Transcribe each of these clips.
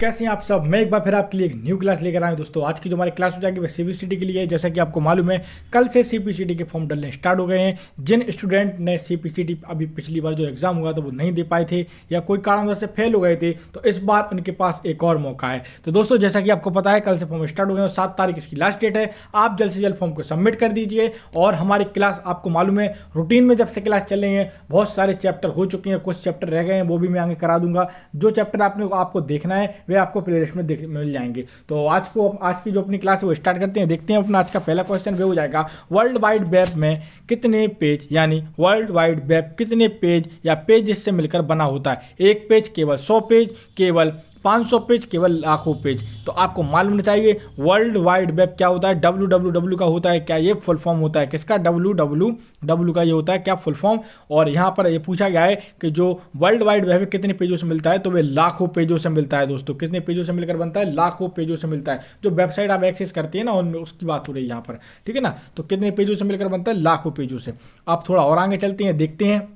कैसे हैं आप सब। मैं एक बार फिर आपके लिए एक न्यू क्लास लेकर आया हूं दोस्तों। आज की जो हमारी क्लास हो जाएगी वह सीबीसीटी के लिए है। जैसा कि आपको मालूम है कल से सीबीसीटी के फॉर्म डलने स्टार्ट हो गए हैं। जिन स्टूडेंट ने सीबीसीटी अभी पिछली बार जो एग्जाम हुआ था वो नहीं दे पाए थे या कोई कारणवश से फेल हो गए थे, तो इस बार उनके पास एक और मौका है। तो दोस्तों जैसा कि आपको पता है कल से फॉर्म स्टार्ट हो गए हैं और 7 तारीख इसकी लास्ट डेट है। आप जल्द से जल्द फॉर्म को सबमिट कर दीजिए। और हमारी क्लास आपको मालूम है रूटीन में जब से क्लास चल रही है बहुत सारे चैप्टर हो चुके हैं, कुछ चैप्टर रह गए हैं, वो भी मैं आगे करा दूंगा। जो चैप्टर आपको देखना है वे आपको प्लेलिस्ट में मिल जाएंगे। तो आज की जो अपनी क्लास है वो स्टार्ट करते हैं। देखते हैं अपना आज का पहला क्वेश्चन वे हो जाएगा, वर्ल्ड वाइड वेब में कितने पेज यानी वर्ल्ड वाइड वेब कितने पेज या पेज से मिलकर बना होता है। एक पेज, केवल 100 पेज, केवल 500 पेज, केवल लाखों पेज। तो आपको मालूम होना चाहिए वर्ल्ड वाइड वेब क्या होता है। www का होता है क्या, ये फुल फॉर्म होता है किसका, www का ये होता है क्या फुल फॉर्म। और यहाँ पर ये पूछा गया है कि जो वर्ल्ड वाइड वेब कितने पेजों से मिलता है, तो वे लाखों पेजों से मिलता है दोस्तों। कितने पेजों से मिलकर बनता है, लाखों पेजों से मिलता है। जो वेबसाइट आप एक्सेस करते हैं ना उनमें उसकी बात हो रही है यहाँ पर, ठीक है ना। तो कितने पेजों से मिलकर बनता है, लाखों पेजों से। आप थोड़ा और आगे चलते हैं, देखते हैं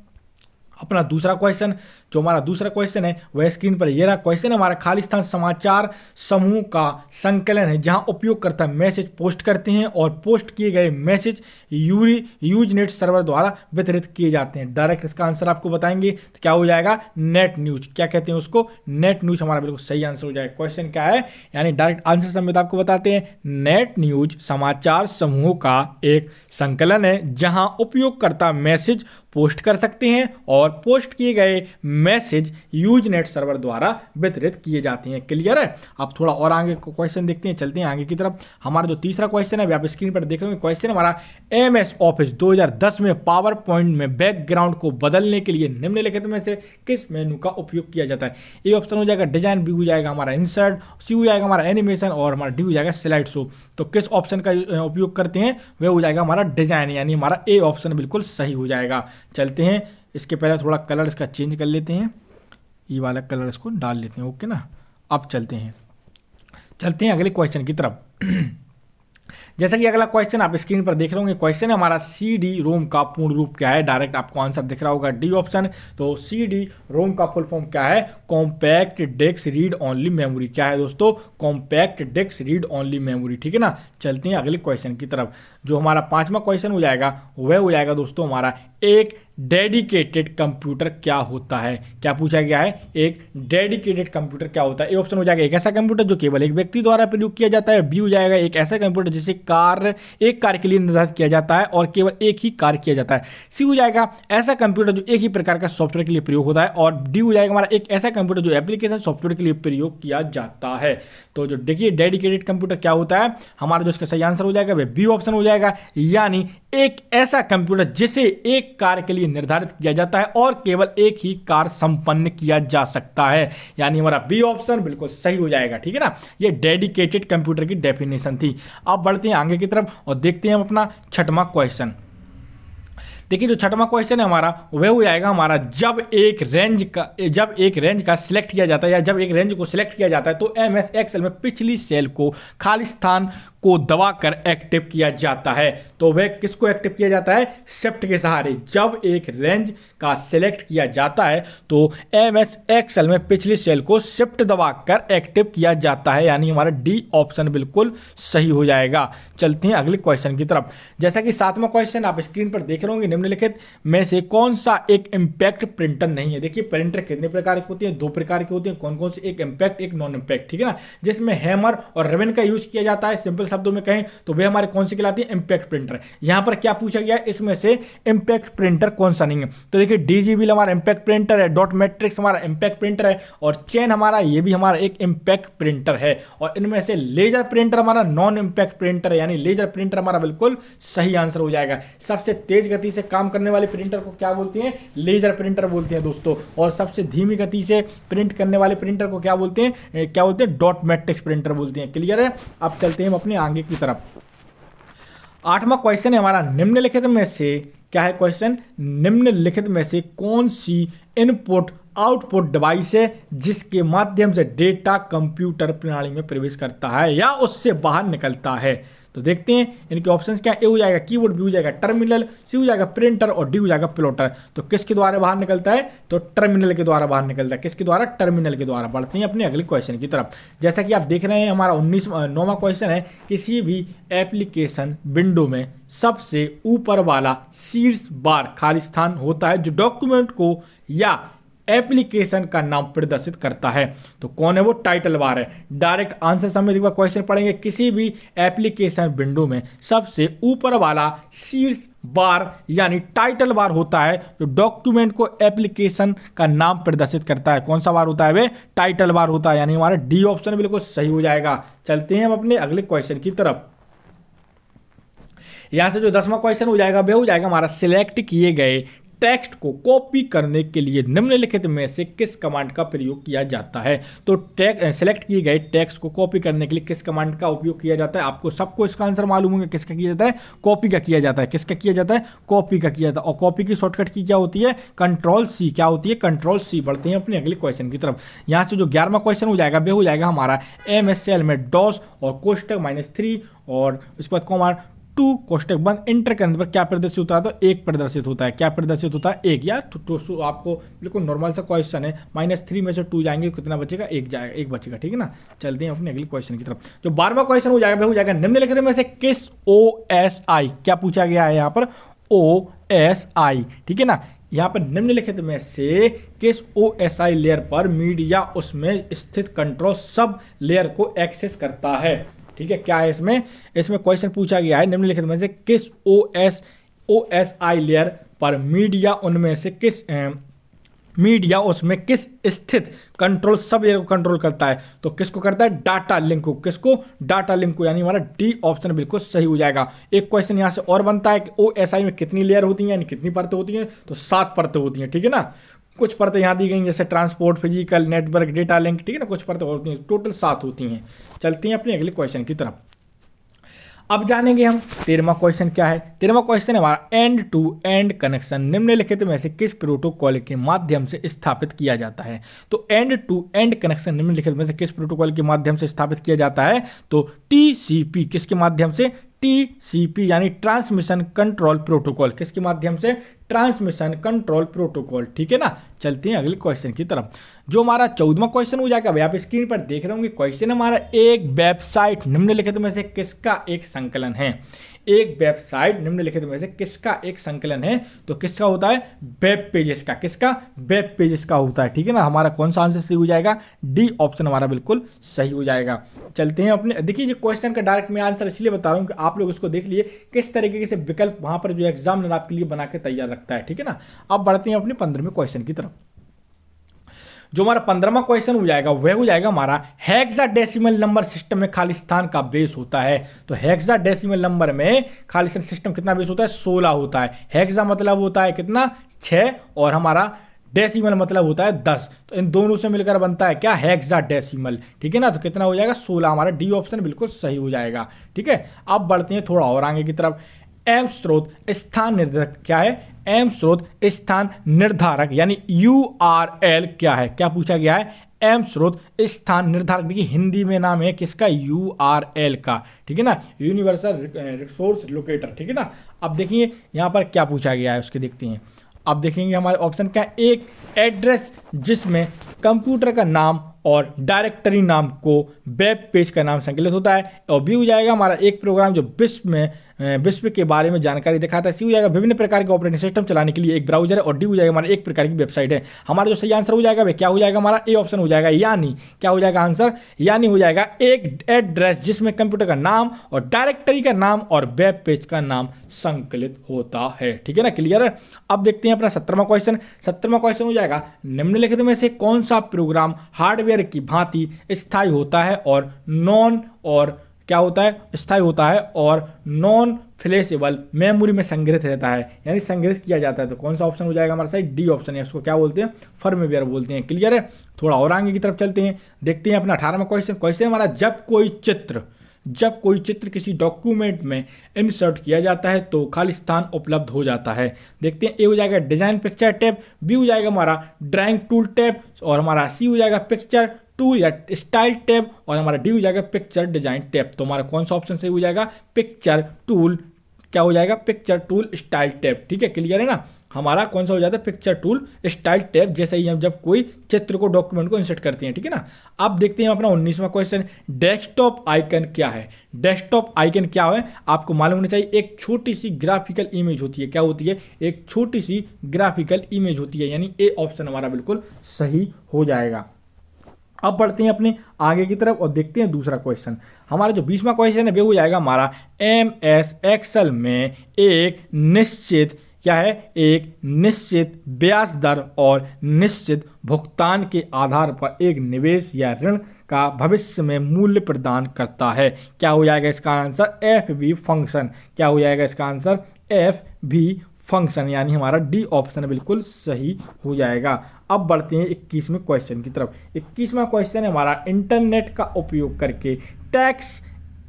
अपना दूसरा क्वेश्चन। जो हमारा दूसरा क्वेश्चन है वह स्क्रीन पर ये रहा। क्वेश्चन है हमारा, खालिस्तान समाचार समूह का संकलन है जहां उपयोगकर्ता मैसेज पोस्ट करते हैं और पोस्ट किए गए मैसेज यूजनेट सर्वर द्वारा वितरित किए जाते हैं। डायरेक्ट इसका आंसर आपको बताएंगे तो क्या हो जाएगा, नेट न्यूज। क्या कहते हैं उसको, नेट न्यूज हमारा बिल्कुल सही आंसर हो जाएगा। क्वेश्चन क्या है यानी डायरेक्ट आंसर समेत आपको बताते हैं, नेट न्यूज समाचार समूह का एक संकलन है जहां उपयोगकर्ता मैसेज पोस्ट कर सकते हैं और पोस्ट किए गए मैसेज यूजनेट सर्वर द्वारा वितरित किए जाते हैं। क्लियर है। अब थोड़ा और आगे क्वेश्चन देखते हैं, चलते हैं आगे की तरफ। हमारा जो तीसरा क्वेश्चन है आप स्क्रीन पर देख रहे होंगे। क्वेश्चन हमारा, एमएस ऑफिस 2010 में पावर पॉइंट में बैकग्राउंड को बदलने के लिए निम्नलिखित में से किस मेनू का उपयोग किया जाता है। ए ऑप्शन हो जाएगा डिजाइन, बी हो जाएगा हमारा इंसर्ट, सी हो जाएगा हमारा एनिमेशन और हमारा डी हो जाएगा स्लाइड शो। तो किस ऑप्शन का उपयोग करते हैं, वह हो जाएगा हमारा डिजाइन, यानी हमारा ए ऑप्शन बिल्कुल सही हो जाएगा। चलते हैं, इसके पहले थोड़ा कलर इसका चेंज कर लेते हैं, ये वाला कलर इसको डाल लेते हैं। ओके ना। अब चलते हैं अगले क्वेश्चन की तरफ। जैसा कि अगला क्वेश्चन आप स्क्रीन पर देख रहे होंगे, क्वेश्चन है हमारा, सी डी रोम का पूर्ण रूप क्या है। डायरेक्ट आपको आंसर दिख रहा होगा डी ऑप्शन। तो सी डी रोम का फुल फॉर्म क्या है, compact disc read only memory. क्या है दोस्तों, compact disc read only memory. ठीक है ना। चलते हैं अगले क्वेश्चन की तरफ। जो हमारा पांचवा क्वेश्चन हो जाएगा वह हो जाएगा दोस्तों हमारा, एक डेडिकेटेड कंप्यूटर क्या होता है। क्या पूछा गया है, एक डेडिकेटेड कंप्यूटर क्या होता है। ए ऑप्शन हो जाएगा एक ऐसा कंप्यूटर जो केवल एक व्यक्ति द्वारा प्रयोग किया जाता है। बी हो जाएगा एक ऐसा कंप्यूटर जिसे एक कार्य के लिए निर्धारित किया जाता है और केवल एक ही कार्य किया जाता है। सी हो जाएगा ऐसा कंप्यूटर जो एक ही प्रकार का सॉफ्टवेयर के लिए प्रयोग होता है। और डी हो जाएगा हमारा एक ऐसा कंप्यूटर जो एप्लीकेशन सॉफ्टवेयर के लिए प्रयोग किया जाता है। तो जो देखिए डेडिकेटेड कंप्यूटर क्या होता है, हमारा जो इसका सही आंसर हो जाएगा वह बी ऑप्शन हो जाएगा, यानी एक ऐसा कंप्यूटर जिसे एक कार्य के लिए निर्धारित किया जाता है और केवल एक ही कार्य संपन्न किया जा सकता है, यानी हमारा बी ऑप्शन बिल्कुल सही हो जाएगा। ठीक है ना। ये डेडिकेटेड कंप्यूटर की डेफिनेशन थी। अब बढ़ते हैं आगे की तरफ और देखते हैं हम अपना छठवां क्वेश्चन। देखिए जो छठवां क्वेश्चन है हमारा वह हो जाएगा हमारा, जब एक रेंज का सिलेक्ट किया जाता है या जब एक रेंज को सिलेक्ट किया जाता है तो एमएस एक्सेल में पिछली सेल को खाली स्थान को दबाकर एक्टिव किया जाता है। तो वह किसको एक्टिव किया जाता है, शिफ्ट के सहारे। जब एक रेंज का सिलेक्ट किया जाता है तो एमएस एक्सेल में पिछली सेल को शिफ्ट दबाकर एक्टिव किया जाता है, यानी हमारा डी ऑप्शन बिल्कुल सही हो जाएगा। चलते हैं अगले क्वेश्चन की तरफ। जैसा कि सातवां क्वेश्चन आप स्क्रीन पर देख रहे होंगे, निम्नलिखित में से कौन सा एक इम्पैक्ट प्रिंटर नहीं है। देखिए प्रिंटर कितने प्रकार के होते हैं, 2 प्रकार के होते हैं। कौन कौन से, एक इम्पैक्ट एक नॉन इम्पैक्ट। ठीक है ना। जिसमें हैमर और रिबन का यूज किया जाता है, सिंपल शब्दों में कहें तो वे हमारे कौन सी कहलाती है, इम्पैक्ट प्रिंटर। यहां पर क्या पूछा गया है, इसमें से इम्पैक्ट प्रिंटर कौन सा नहीं है। तो देखिए डीजीबीएल हमारा इम्पैक्ट प्रिंटर है, डॉट मैट्रिक्स हमारा इम्पैक्ट प्रिंटर है और चेन हमारा ये भी हमारा एक इम्पैक्ट प्रिंटर है। और इनमें से लेजर प्रिंटर हमारा नॉन इम्पैक्ट प्रिंटर है, यानी लेजर प्रिंटर हमारा बिल्कुल सही आंसर हो जाएगा। सबसे तेज गति से काम करने वाले प्रिंटर को क्या बोलते हैं, लेजर प्रिंटर बोलते हैं दोस्तों। और सबसे धीमी गति से प्रिंट करने वाले प्रिंटर को क्या बोलते हैं, डॉट मैट्रिक्स प्रिंटर बोलते हैं। क्लियर है। अब चलते हैं हम अपने आगे की तरफ। आठवां क्वेश्चन है हमारा, निम्नलिखित में से क्या है क्वेश्चन, निम्नलिखित में से कौन सी इनपुट आउटपुट डिवाइस है जिसके माध्यम से डेटा कंप्यूटर प्रणाली में प्रवेश करता है या उससे बाहर निकलता है। तो देखते हैं इनके ऑप्शंस क्या। ए हो जाएगा कीबोर्ड, बी हो जाएगा टर्मिनल, सी हो जाएगा प्रिंटर और डी हो जाएगा प्लॉटर। तो किसके द्वारा बाहर निकलता है, तो टर्मिनल के द्वारा बाहर निकलता है। किसके द्वारा, टर्मिनल के द्वारा। बढ़ते हैं अपने अगले क्वेश्चन की तरफ। जैसा कि आप देख रहे हैं हमारा 9वां क्वेश्चन है, किसी भी एप्लीकेशन विंडो में सबसे ऊपर वाला शीर्ष बार खाली स्थान होता है जो डॉक्यूमेंट को या एप्लीकेशन का नाम प्रदर्शित करता है। तो कौन है वो, टाइटल बार है। डायरेक्ट आंसर समझ एक बार क्वेश्चन पढ़ेंगे। किसी भी एप्लीकेशन विंडो में सबसे ऊपर वाला शीर्ष बार यानी टाइटल बार होता है जो डॉक्यूमेंट को एप्लीकेशन का नाम प्रदर्शित करता है। कौन सा बार होता है वे, टाइटल बार होता है, यानी हमारा डी ऑप्शन बिल्कुल सही हो जाएगा। चलते हैं हम अपने अगले क्वेश्चन की तरफ। यहां से जो 10वां क्वेश्चन हो जाएगा वह हो जाएगा हमारा, सिलेक्ट किए गए टेक्स्ट को कॉपी करने के लिए निम्नलिखित में से किस कमांड का प्रयोग किया जाता है। तो सेलेक्ट किए गए टेक्स्ट को कॉपी करने के लिए किस कमांड का उपयोग किया जाता है। आपको सबको इसका आंसर मालूम होगा, किसका किया जाता है, कॉपी का किया जाता है। किसका किया जाता है, कॉपी का किया जाता है। और कॉपी की शॉर्टकट की क्या होती है, कंट्रोल सी। क्या होती है, कंट्रोल सी। बढ़ते हैं अपने अगले क्वेश्चन की तरफ। यहाँ से जो 11वां क्वेश्चन हो जाएगा वह हो जाएगा हमारा, MSL में डॉस और कोष्टक -3 और उसके बाद कॉमा 2 कोष्टक बंद एंटर करने पर क्या प्रदर्शित होता है, तो 1 प्रदर्शित होता है। क्या प्रदर्शित होता है, 1। यार तो आपको बिल्कुल नॉर्मल सा क्वेश्चन है। -3 में से 2 जाएंगे, कितना बचेगा, 1 जाएगा, 1 बचेगा। ठीक है ना। चलते हैं अपने अगले क्वेश्चन की तरफ। जो 12वां क्वेश्चन हो जाएगा वह हो जाएगा, निम्नलिखित में से किस OSI, क्या पूछा गया है यहाँ पर, OSI। ठीक है ना। यहाँ पर निम्नलिखित में से किस OSI लेयर पर मीडिया उसमें स्थित कंट्रोल सब लेयर को एक्सेस करता है। ठीक है, क्या है इसमें क्वेश्चन पूछा गया है, निम्नलिखित में से किस OSI लेयर पर मीडिया उसमें किस स्थित कंट्रोल सब लेयर को कंट्रोल करता है। तो किसको करता है, डाटा लिंक को। किसको, डाटा लिंक को, यानी हमारा डी ऑप्शन बिल्कुल सही हो जाएगा। एक क्वेश्चन यहाँ से और बनता है कि OSI में कितनी लेयर होती हैं, यानी कितनी परतें होती हैं, तो 7 परतें होती हैं। ठीक है ना। कुछ परतें यहाँ दी गई जैसे transport, physical, network, data link. ठीक है ना, कुछ परतें होती हैं, टोटल 7 होती हैं। चलते हैं अपने अगले क्वेश्चन की तरफ। अब जानेंगे हम 13वां क्वेश्चन क्या है। 13वां क्वेश्चन है हमारा, एंड टू एंड कनेक्शन निम्नलिखित में से किस प्रोटोकॉल के माध्यम से स्थापित किया जाता है। तो एंड टू एंड कनेक्शन निम्नलिखित में से किस प्रोटोकॉल के माध्यम से स्थापित किया जाता है, तो TCP। किसके माध्यम से, TCP यानी ट्रांसमिशन कंट्रोल प्रोटोकॉल। किसके माध्यम से, ट्रांसमिशन कंट्रोल प्रोटोकॉल। ठीक है ना। चलते हैं अगले क्वेश्चन की तरफ। जो हमारा 14वां क्वेश्चन हो जाएगा, आप स्क्रीन पर देख रहे होंगे क्वेश्चन हमारा, एक वेबसाइट निम्नलिखित में से किसका एक संकलन है। एक वेबसाइट निम्नलिखित में से किसका एक संकलन है, तो किसका होता है, वेब पेजेस का। किसका, वेब पेजेस का होता है। ठीक है ना। हमारा कौन सा आंसर सही हो जाएगा, डी ऑप्शन हमारा बिल्कुल सही हो जाएगा। चलते हैं अपने, देखिए जो क्वेश्चन का डायरेक्ट मैं आंसर इसलिए बता रहा हूँ कि आप लोग इसको देख लिए किस तरीके से विकल्प वहां पर जो एग्जामिनर आपके लिए बना के तैयार रखता है। ठीक है ना। अब बढ़ते हैं अपने 15वें क्वेश्चन की तरफ। जो हमारा 15वां क्वेश्चन हो जाएगा वह हो जाएगा हमारा, हेक्साडेसिमल नंबर सिस्टम में खाली स्थान का बेस होता है। तो हेक्साडेसिमल नंबर में खाली सिस्टम कितना बेस होता है, 16 होता है। हेक्सा मतलब होता है कितना, 6, और हमारा डेसिमल मतलब होता है 10। तो इन दोनों से मिलकर बनता है क्या, हेक्साडेसिमल। ठीक है ना। तो कितना हो जाएगा, 16। हमारा डी ऑप्शन बिल्कुल सही हो जाएगा। ठीक है। अब बढ़ते हैं थोड़ा और आगे की तरफ। एम स्रोत स्थान निर्धारक क्या है, एम स्रोत स्थान निर्धारक यानी URL क्या है। क्या पूछा गया है, एम स्रोत स्थान निर्धारक। देखिए हिंदी में नाम है किसका, URL का। ठीक है ना, यूनिवर्सल रिसोर्स लोकेटर। ठीक है ना। अब देखिए यहाँ पर क्या पूछा गया है उसके देखते हैं। अब देखेंगे हमारे ऑप्शन क्या है, एक एड्रेस जिसमें कंप्यूटर का नाम और डायरेक्टरी नाम को वेब पेज का नाम संकलित होता है। और बी हो जाएगा हमारा, एक प्रोग्राम जो विश्व के बारे में जानकारी दिखाता है। सी हो जाएगा, विभिन्न प्रकार के ऑपरेटिंग सिस्टम चलाने के लिए एक ब्राउजर है। और डी हो जाएगा हमारा, एक प्रकार की वेबसाइट है। हमारा जो सही आंसर हो जाएगा वह क्या हो जाएगा, हमारा ए ऑप्शन हो जाएगा। यानी क्या हो जाएगा आंसर, यानी हो जाएगा एक एड्रेस जिसमें कंप्यूटर का नाम और डायरेक्टरी का नाम और वेब पेज का नाम संकलित होता है। ठीक है ना, क्लियर है। अब देखते हैं अपना 17वां क्वेश्चन। 17वां क्वेश्चन हो जाएगा, निम्नलिखित में से कौन सा प्रोग्राम हार्डवेयर की भांति स्थायी होता है और क्या होता है, स्थायी होता है और नॉन फ्लैशेबल मेमोरी में संग्रहित रहता है, यानी संग्रहित किया जाता है। तो कौन सा ऑप्शन हो जाएगा हमारा सही, डी ऑप्शन है। इसको क्या बोलते हैं, फर्मवेयर बोलते हैं। क्लियर है। थोड़ा और आगे की तरफ चलते हैं, देखते हैं अपना 18वां क्वेश्चन। क्वेश्चन हमारा, जब कोई चित्र किसी डॉक्यूमेंट में इंसर्ट किया जाता है तो खाली स्थान उपलब्ध हो जाता है। देखते हैं, ए हो जाएगा डिजाइन पिक्चर टैब, बी हो जाएगा हमारा ड्राइंग टूल टैब, और हमारा सी हो जाएगा पिक्चर टूल या स्टाइल टैब, और हमारा डी हो जाएगा पिक्चर डिजाइन टैब। तो हमारा कौन सा ऑप्शन सही हो जाएगा, पिक्चर टूल, क्या हो जाएगा, पिक्चर टूल स्टाइल टैब। ठीक है, क्लियर है ना, हमारा कौन सा हो जाता है, पिक्चर टूल स्टाइल टैब, जैसे ही हम जब कोई चित्र को, डॉक्यूमेंट को इंसर्ट करते हैं। ठीक है ना। अब देखते हैं अपना 19वां क्वेश्चन, डेस्कटॉप आइकन क्या है। डेस्कटॉप आइकन क्या है आपको मालूम होना चाहिए, एक छोटी सी ग्राफिकल इमेज होती है। क्या होती है, एक छोटी सी ग्राफिकल इमेज होती है, यानी ए ऑप्शन हमारा बिल्कुल सही हो जाएगा। अब बढ़ते हैं अपने आगे की तरफ और देखते हैं दूसरा क्वेश्चन। हमारा जो 20वां क्वेश्चन है वो हो जाएगा हमारा MS एक्सेल में एक निश्चित, क्या है, एक निश्चित ब्याज दर और निश्चित भुगतान के आधार पर एक निवेश या ऋण का भविष्य में मूल्य प्रदान करता है। क्या हो जाएगा इसका आंसर, FV फंक्शन। क्या हो जाएगा इसका आंसर, FV फंक्शन, यानी हमारा डी ऑप्शन बिल्कुल सही हो जाएगा। अब बढ़ते हैं 21वें क्वेश्चन की तरफ। 21वां क्वेश्चन है हमारा, इंटरनेट का उपयोग करके टेक्स्ट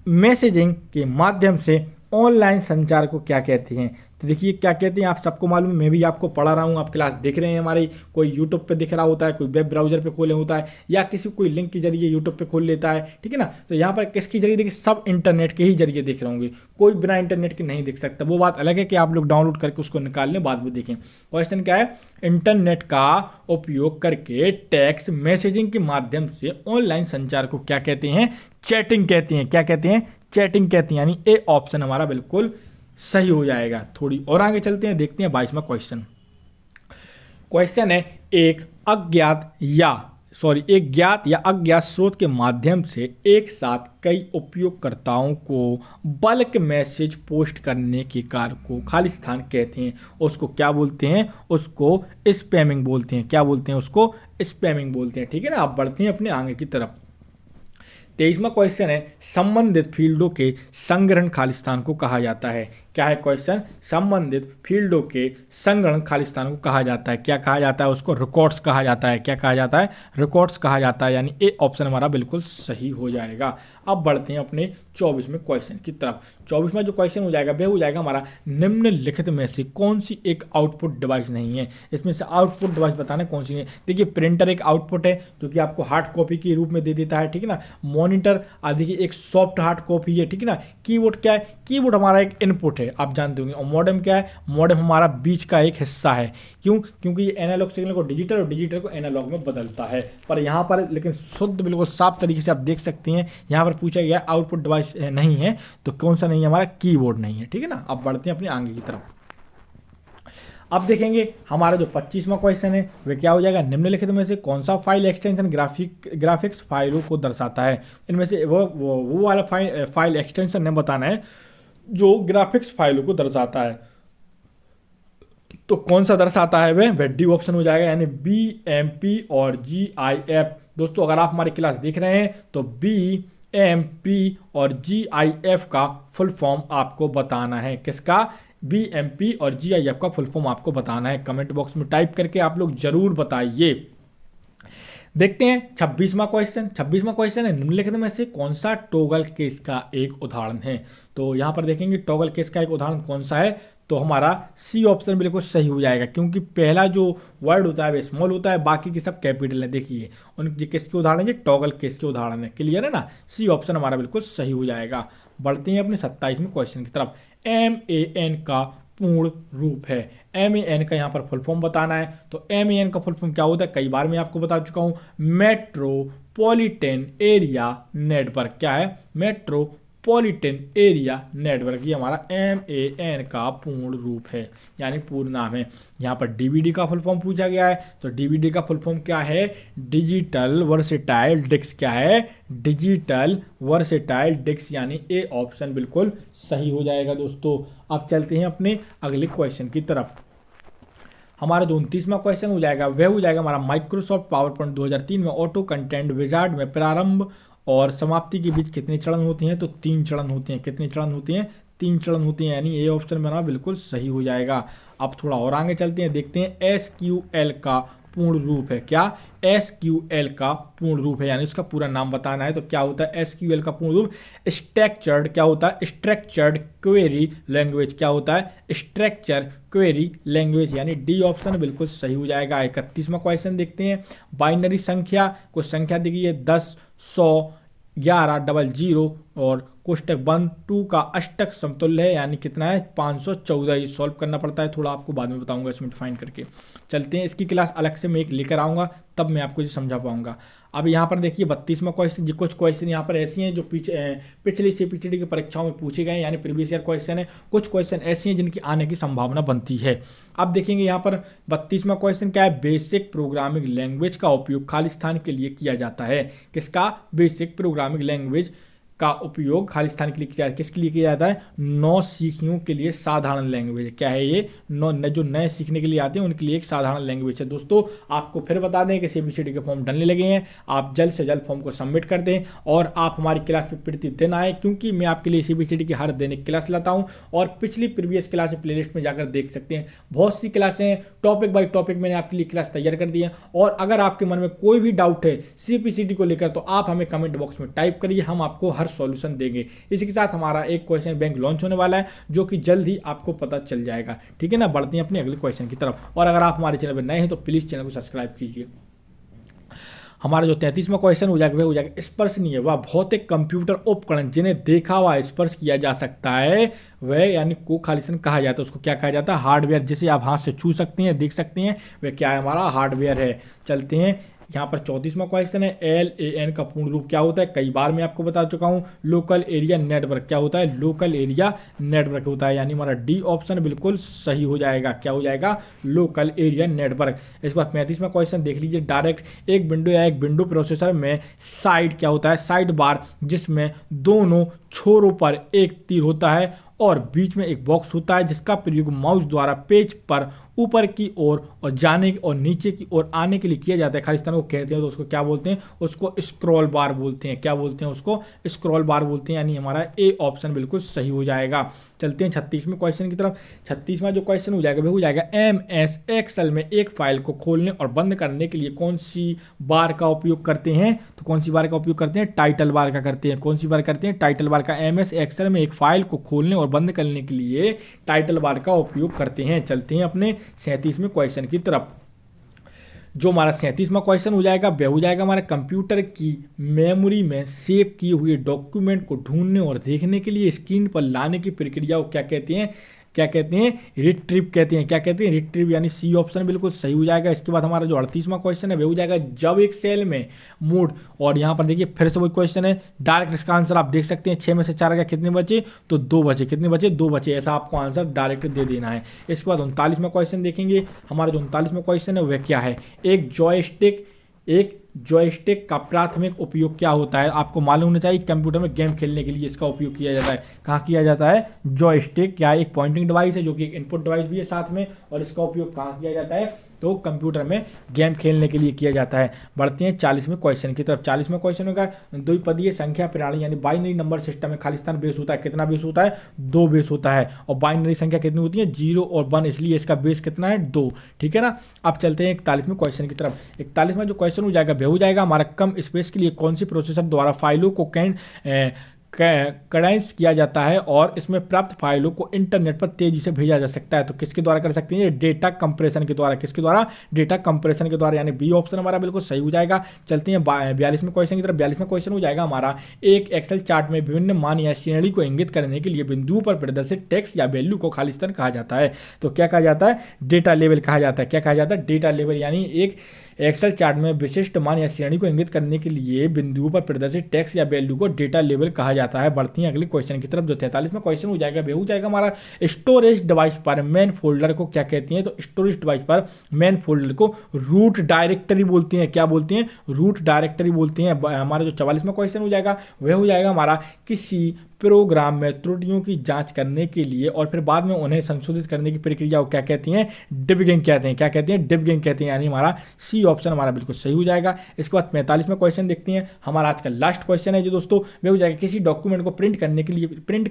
मैसेजिंग के माध्यम से ऑनलाइन संचार को क्या कहते हैं। तो देखिए क्या कहते हैं, आप सबको मालूम है, मैं भी आपको पढ़ा रहा हूँ, आप क्लास देख रहे हैं हमारी, कोई यूट्यूब पे दिख रहा होता है, कोई वेब ब्राउजर पे खोले होता है, या किसी कोई लिंक के जरिए यूट्यूब पे खोल लेता है। ठीक है ना। तो यहाँ पर किसके जरिए देखिए, सब इंटरनेट के ही जरिए देख रहे होंगे, कोई बिना इंटरनेट के नहीं देख सकता। वो बात अलग है कि आप लोग डाउनलोड करके उसको निकाल लें, बाद में देखें। क्वेश्चन क्या है, इंटरनेट का उपयोग करके टेक्स्ट मैसेजिंग के माध्यम से ऑनलाइन संचार को क्या कहते हैं, चैटिंग कहते हैं। क्या कहते हैं, चैटिंग कहते हैं, यानी ए ऑप्शन हमारा बिल्कुल सही हो जाएगा। थोड़ी और आगे चलते हैं, देखते हैं 22वां क्वेश्चन। क्वेश्चन है, एक ज्ञात या अज्ञात स्रोत के माध्यम से एक साथ कई उपयोगकर्ताओं को बल्क मैसेज पोस्ट करने के कार्य को खालिस्तान कहते हैं। उसको क्या बोलते हैं, उसको स्पैमिंग बोलते हैं। क्या बोलते हैं, उसको स्पैमिंग बोलते हैं। ठीक है ना। आप बढ़ते हैं अपने आगे की तरफ। 23वां क्वेश्चन है, संबंधित फील्डों के संग्रहण खालिस्तान को कहा जाता है। क्या है क्वेश्चन, संबंधित फील्डों के संग्रहण खालिस्तान को कहा जाता है। क्या कहा जाता है, उसको रिकॉर्ड्स कहा जाता है। क्या कहा जाता है, रिकॉर्ड्स कहा जाता है, यानी ए ऑप्शन हमारा बिल्कुल सही हो जाएगा। अब बढ़ते हैं अपने 24वें क्वेश्चन की तरफ। 24वां जो क्वेश्चन हो जाएगा वह हो जाएगा हमारा, निम्नलिखित में से कौन सी एक आउटपुट डिवाइस नहीं है। इसमें से आउटपुट डिवाइस बताना कौन सी है। देखिए प्रिंटर एक आउटपुट है जो कि आपको हार्ड कॉपी के रूप में दे देता है। ठीक है ना। मॉनिटर देखिए एक सॉफ्ट हार्ड कॉपी है। ठीक है ना। कीबोर्ड क्या है, कीबोर्ड हमारा एक इनपुट है, आप जानते होंगे। और मॉडेम क्या है, मॉडेम हमारा बीच का एक हिस्सा है। क्यों, क्योंकि ये एनालॉग सिग्नल को डिजिटल और डिजिटल को एनालॉग में बदलता है। पर यहाँ पर लेकिन शुद्ध बिल्कुल साफ तरीके से आप देख सकते हैं, यहाँ पर पूछा गया आउटपुट डिवाइस नहीं है, तो कौन सा नहीं है, हमारा कीबोर्ड नहीं है। ठीक है ना। अब बढ़ते हैं अपने आगे की तरफ। अब देखेंगे हमारा जो 25वां क्वेश्चन है वह क्या हो जाएगा, निम्नलिखित में से कौन सा फाइल एक्सटेंशन ग्राफिक्स फाइलों को दर्शाता है। इनमें से वो वाला फाइल एक्सटेंशन ने बताना है जो ग्राफिक्स फाइलों को दर्शाता है। तो कौन सा दर्शाता है वह डी ऑप्शन हो जाएगा, यानी BMP और GIF। दोस्तों अगर आप हमारी क्लास देख रहे हैं तो BMP और GIF का फुल फॉर्म आपको बताना है। किसका, BMP और GIF का फुल फॉर्म आपको बताना है। कमेंट बॉक्स में टाइप करके आप लोग जरूर बताइए। देखते हैं 26वां क्वेश्चन। 26वां क्वेश्चन है, निम्नलिखित में से कौन सा टॉगल केस का एक उदाहरण है। तो यहाँ पर देखेंगे टॉगल केस का एक उदाहरण कौन सा है, तो हमारा सी ऑप्शन बिल्कुल सही हो जाएगा, क्योंकि पहला जो वर्ड होता है वो स्मॉल होता है, बाकी के सब कैपिटल है। देखिए उनके किसके उदाहरण है, टॉगल केस के उदाहरण है। क्लियर है ना। सी ऑप्शन हमारा बिल्कुल सही हो जाएगा। बढ़ते हैं अपने 27वें क्वेश्चन की तरफ। MAN का पूर्ण रूप है। MAN का यहाँ पर फुल फॉर्म बताना है। तो MAN का फुल फॉर्म क्या होता है, कई बार मैं आपको बता चुका हूँ, मेट्रोपॉलिटन एरिया नेटवर्क। क्या है, मेट्रोपॉलिटन एरिया नेटवर्क, ये हमारा MAN का पूर्ण रूप है, यानी पूर्ण नाम है। यहाँ पर DVD का फुल फॉर्म पूछा गया है, तो DVD का फुल फॉर्म क्या है, डिजिटल वर्सेटाइल डिस्क। क्या है, डिजिटल वर्सेटाइल डिस्क, यानी ए ऑप्शन बिल्कुल सही हो जाएगा। दोस्तों अब चलते हैं अपने अगले क्वेश्चन की तरफ। हमारा जो 29वां क्वेश्चन हो जाएगा वह हो जाएगा हमारा, माइक्रोसॉफ्ट पावर पॉइंट 2003 में ऑटो कंटेंट विजार्ड में प्रारंभ और समाप्ति के बीच कितने चरण होते हैं। तो 3 चरण होते हैं। कितने चरण होते हैं, 3 चरण होते हैं, यानी ए ऑप्शन बना बिल्कुल सही हो जाएगा। अब थोड़ा और आगे चलते हैं, देखते हैं SQL का पूर्ण रूप है। क्या? SQL का पूर्ण रूप है, यानी उसका पूरा नाम बताना है। तो क्या होता है SQL का पूर्ण रूप? स्ट्रक्चर्ड, क्या होता है? Structured query language. क्या होता है? स्ट्रक्चर क्वेरी लैंग्वेज, यानी डी ऑप्शन बिल्कुल सही हो जाएगा। 31वां क्वेश्चन देखते हैं। बाइनरी संख्या को संख्या दी गई है 10, 100, 11, 00 और कोष्टक बंद 2 का अष्टक समतुल्य है, यानी कितना है? 514। ये सॉल्व करना पड़ता है, थोड़ा आपको बाद में बताऊंगा इसमें डिफाइन करके। चलते हैं, इसकी क्लास अलग से मैं एक लेकर आऊँगा, तब मैं आपको ये समझा पाऊंगा। अब यहाँ पर देखिए 32वां क्वेश्चन, कुछ क्वेश्चन यहाँ पर ऐसी हैं जो पिछली CPCD की परीक्षाओं में पूछे गए हैं, यानी प्रीवियस ईयर क्वेश्चन है। कुछ क्वेश्चन ऐसी हैं जिनकी आने की संभावना बनती है। अब देखेंगे यहाँ पर 32वां क्वेश्चन क्या है? बेसिक प्रोग्रामिंग लैंग्वेज का उपयोग खाली स्थान के लिए किया जाता है। किसका? बेसिक प्रोग्रामिंग लैंग्वेज का उपयोग खाली स्थान के लिए किया, किसके लिए किया जाता है? नौ सीखियों के लिए साधारण लैंग्वेज। क्या है ये? जो नए सीखने के लिए आते हैं उनके लिए एक साधारण लैंग्वेज है। दोस्तों आपको फिर बता दें कि CPCD के फॉर्म डलने लगे हैं, आप जल्द से जल्द फॉर्म को सबमिट कर दें और आप हमारी क्लास पे प्रतिदिन आए, क्योंकि मैं आपके लिए CPCD की हर दिन एक क्लास लाता हूँ और पिछली प्रीवियस क्लास प्लेलिस्ट में जाकर देख सकते हैं। बहुत सी क्लासें हैं, टॉपिक बाई टॉपिक मैंने आपके लिए क्लास तैयार कर दी है। और अगर आपके मन में कोई भी डाउट है CPCD को लेकर तो आप हमें कमेंट बॉक्स में टाइप करिए, हम आपको हर सॉल्यूशन देंगे। इसी के साथ हमारा एक क्वेश्चन बैंक लॉन्च होने वाला है, जो कि जल्द ही आपको पता चल जाएगा। ठीक है ना? बढ़ते हैं अपने अगले क्वेश्चन की तरफ। और अगर आप हमारे चैनल पर नए हैं तो प्लीज चैनल को सब्सक्राइब कीजिए। हमारा जो 33वां क्वेश्चन हो जाएगा स्पर्शनीय व भौतिक कंप्यूटर उपकरण जिन्हें देखा व स्पर्श किया जा सकता है वह यानी को खालिस्तान कहा जाता है। उसको क्या कहा जाता है? हार्डवेयर। जिसे आप हाथ से छू सकते हैं, देख सकते हैं, वह क्या है? हमारा हार्डवेयर है। चलते हैं, यहाँ पर 34वां क्वेश्चन है। LAN का पूर्ण रूप क्या होता है? कई बार मैं आपको बता चुका हूँ, लोकल एरिया नेटवर्क। क्या होता है? लोकल एरिया नेटवर्क होता है, यानी हमारा डी ऑप्शन बिल्कुल सही हो जाएगा। क्या हो जाएगा? Local area network. इसके बाद 35वां क्वेश्चन देख लीजिए। डायरेक्ट एक विंडो या एक विंडो प्रोसेसर में साइड क्या होता है? साइड बार, जिसमें दोनों छोरों पर एक तीर होता है और बीच में एक बॉक्स होता है, जिसका प्रयोग माउस द्वारा पेज पर ऊपर की ओर और जाने और नीचे की ओर आने के लिए किया जाता है। खालिस्तान को कहते हैं तो उसको क्या बोलते हैं? उसको स्क्रॉल बार बोलते हैं। क्या बोलते हैं? उसको स्क्रॉल बार बोलते हैं, यानी हमारा ए ऑप्शन बिल्कुल सही हो जाएगा। चलते हैं 36वें क्वेश्चन की तरफ। 36वां जो क्वेश्चन हो जाएगा वह हो जाएगा MS Excel में एक फाइल को खोलने और बंद करने के लिए कौन सी बार का उपयोग करते हैं? तो कौन सी बार का उपयोग करते हैं? टाइटल बार का करते हैं। कौन सी बार करते हैं? टाइटल बार का। MS Excel में एक फाइल को खोलने और बंद करने के लिए टाइटल बार का उपयोग करते हैं। चलते हैं अपने 37वें क्वेश्चन की तरफ। जो हमारा 37वां क्वेश्चन हो जाएगा वह हो जाएगा हमारे कंप्यूटर की मेमोरी में सेव किए हुए डॉक्यूमेंट को ढूंढने और देखने के लिए स्क्रीन पर लाने की प्रक्रिया को क्या कहते हैं? क्या कहते हैं? रिट्रीव कहते हैं। क्या कहते हैं? रिट्रीव, यानी सी ऑप्शन बिल्कुल सही हो जाएगा। इसके बाद हमारा जो 38वां क्वेश्चन है वह हो जाएगा जब एक सेल में मोड, और यहाँ पर देखिए फिर से वही क्वेश्चन है डायरेक्ट। इसका आंसर आप देख सकते हैं 6 में से 4 का कितने बचे? तो 2 बचे। कितने बचे? 2 बचे। ऐसा आपको आंसर डायरेक्ट दे देना है। इसके बाद 39वां क्वेश्चन देखेंगे। हमारा जो 39वां क्वेश्चन है वह क्या है? एक जॉयस्टिक का प्राथमिक उपयोग क्या होता है? आपको मालूम होना चाहिए, कंप्यूटर में गेम खेलने के लिए इसका उपयोग किया जाता है। कहाँ किया जाता है? जॉयस्टिक क्या एक पॉइंटिंग डिवाइस है, जो कि एक इनपुट डिवाइस भी है साथ में, और इसका उपयोग कहाँ किया जाता है? तो कंप्यूटर में गेम खेलने के लिए किया जाता है। बढ़ते हैं 40वें क्वेश्चन की तरफ। 40वें क्वेश्चन होगा द्विपदीय संख्या प्रणाली यानी बाइनरी नंबर सिस्टम में खालिस्तान बेस होता है। कितना बेस होता है? 2 बेस होता है। और बाइनरी संख्या कितनी होती है? 0 और 1, इसलिए इसका बेस कितना है? 2। ठीक है ना? अब चलते हैं 41वें क्वेश्चन की तरफ। 41वां जो क्वेश्चन हो जाएगा वह हो जाएगा हमारा कम स्पेस के लिए कौन सी प्रोसेसर द्वारा फाइलों को कंडेंस किया जाता है और इसमें प्राप्त फाइलों को इंटरनेट पर तेजी से भेजा जा सकता है। तो किसके द्वारा कर सकते हैं? डेटा कंप्रेशन के द्वारा। किसके द्वारा? डेटा कंप्रेशन के द्वारा, यानी बी ऑप्शन हमारा बिल्कुल सही हो जाएगा। चलते हैं 42वें क्वेश्चन की तरफ। 42वां क्वेश्चन हो जाएगा हमारा एक एक्सेल चार्ट में विभिन्न मान या श्रेणी को इंगित करने के लिए बिंदुओं पर प्रदर्शित टेक्स्ट या वैल्यू को खालिस्तान कहा जाता है। तो क्या कहा जाता है? डेटा लेवल कहा जाता है। क्या कहा जाता है? डेटा लेवल, यानी एक एक्सेल चार्ट में विशिष्ट मान या श्रेणी को इंगित करने के लिए बिंदुओं पर प्रदर्शित टेक्स्ट या वैल्यू को डेटा लेवल कहा जाता है। बढ़ती हैं अगले क्वेश्चन की तरफ। जो 43वां क्वेश्चन हो जाएगा वह हो जाएगा हमारा स्टोरेज डिवाइस पर मेन फोल्डर को क्या कहते हैं? तो स्टोरेज डिवाइस पर मेन फोल्डर को रूट डायरेक्टरी बोलते हैं। क्या बोलते हैं? रूट डायरेक्टरी बोलते हैं। हमारा जो 44वां क्वेश्चन हो जाएगा वह हो जाएगा हमारा किसी प्रोग्राम में त्रुटियों की जांच करने के लिए और फिर बाद में उन्हें संशोधित करने की प्रक्रिया को क्या कहती हैं? डिबगिंग कहते हैं। क्या कहते हैं? डिबगिंग कहते हैं, यानी हमारा सी ऑप्शन हमारा बिल्कुल सही हो जाएगा। इसके बाद 45वां क्वेश्चन देखते हैं। हमारा आज का लास्ट क्वेश्चन है जो दोस्तों वह हो जाएगा किसी डॉक्यूमेंट को प्रिंट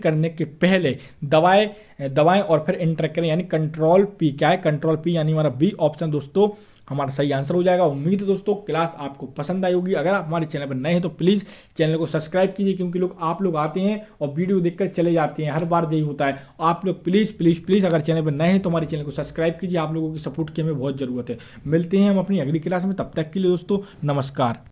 करने के पहले दबाएं और फिर इंटर करें, यानी कंट्रोल P। क्या है? कंट्रोल P, यानी हमारा बी ऑप्शन दोस्तों हमारा सही आंसर हो जाएगा। उम्मीद है दोस्तों क्लास आपको पसंद आई होगी। अगर आप हमारे चैनल पर नए हैं तो प्लीज़ चैनल को सब्सक्राइब कीजिए, क्योंकि आप लोग आते हैं और वीडियो देखकर चले जाते हैं, हर बार यही होता है। आप लोग प्लीज़ प्लीज़ प्लीज़ अगर चैनल पर नए हैं तो हमारे चैनल को सब्सक्राइब कीजिए। आप लोगों की सपोर्ट की हमें बहुत ज़रूरत है। मिलते हैं हम अपनी अगली क्लास में, तब तक के लिए दोस्तों नमस्कार।